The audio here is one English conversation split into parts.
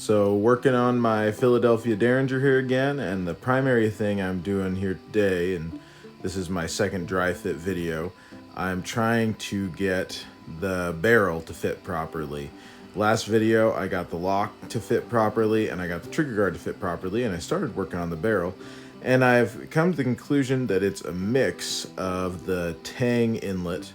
So working on my Philadelphia Derringer here again, and the primary thing I'm doing here today, and this is my second dry fit video, I'm trying to get the barrel to fit properly. Last video I got the lock to fit properly and I got the trigger guard to fit properly, and I started working on the barrel, and I've come to the conclusion that it's a mix of the tang inlet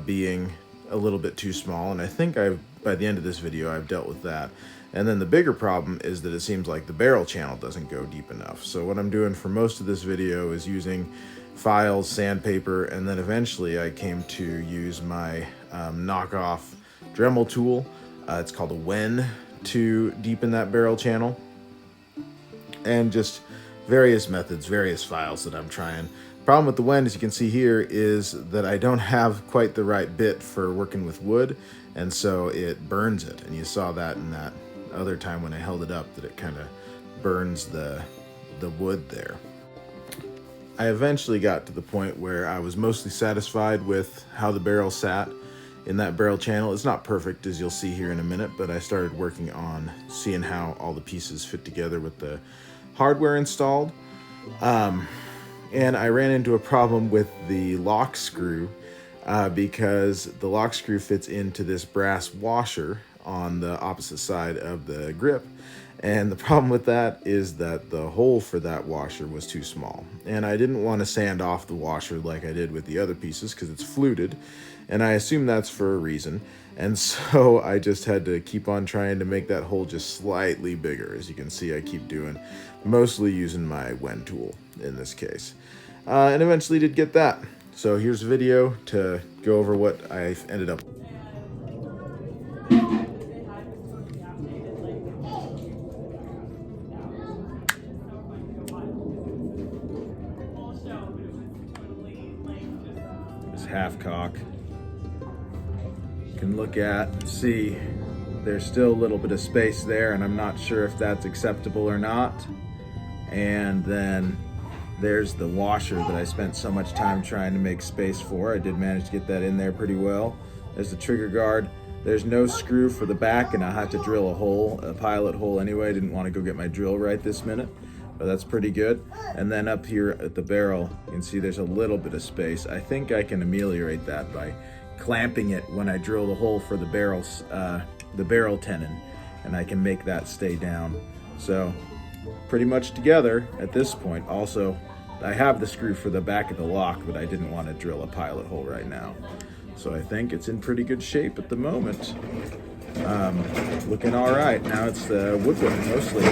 being a little bit too small, and I think by the end of this video I've dealt with that. And then the bigger problem is that it seems like the barrel channel doesn't go deep enough. So what I'm doing for most of this video is using files, sandpaper, and then eventually I came to use my knockoff Dremel tool. It's called a Wen, to deepen that barrel channel. And just various methods, various files that I'm trying. Problem with the Wen, as you can see here, is that I don't have quite the right bit for working with wood, and so it burns it. And you saw that in that other time when I held it up, that it kind of burns the wood there. I eventually got to the point where I was mostly satisfied with how the barrel sat in that barrel channel. It's not perfect, as you'll see here in a minute, but I started working on seeing how all the pieces fit together with the hardware installed. And I ran into a problem with the lock screw because the lock screw fits into this brass washer on the opposite side of the grip. And the problem with that is that the hole for that washer was too small. And I didn't want to sand off the washer like I did with the other pieces because it's fluted. And I assume that's for a reason. And so I just had to keep on trying to make that hole just slightly bigger. As you can see, I keep doing, mostly using my Wen tool in this case. And eventually did get that. So here's a video to go over what I've ended up with. Half cock. You can look at and see there's still a little bit of space there, and I'm not sure if that's acceptable or not. And then there's the washer that I spent so much time trying to make space for. I did manage to get that in there pretty well. There's the trigger guard. There's no screw for the back, and I had to drill a pilot hole anyway. I didn't want to go get my drill right this minute, but that's pretty good. And then up here at the barrel, you can see there's a little bit of space. I think I can ameliorate that by clamping it when I drill the hole for the barrel tenon, and I can make that stay down. So pretty much together at this point. Also, I have the screw for the back of the lock, but I didn't want to drill a pilot hole right now. So I think it's in pretty good shape at the moment. Looking all right. Now it's the woodwork mostly.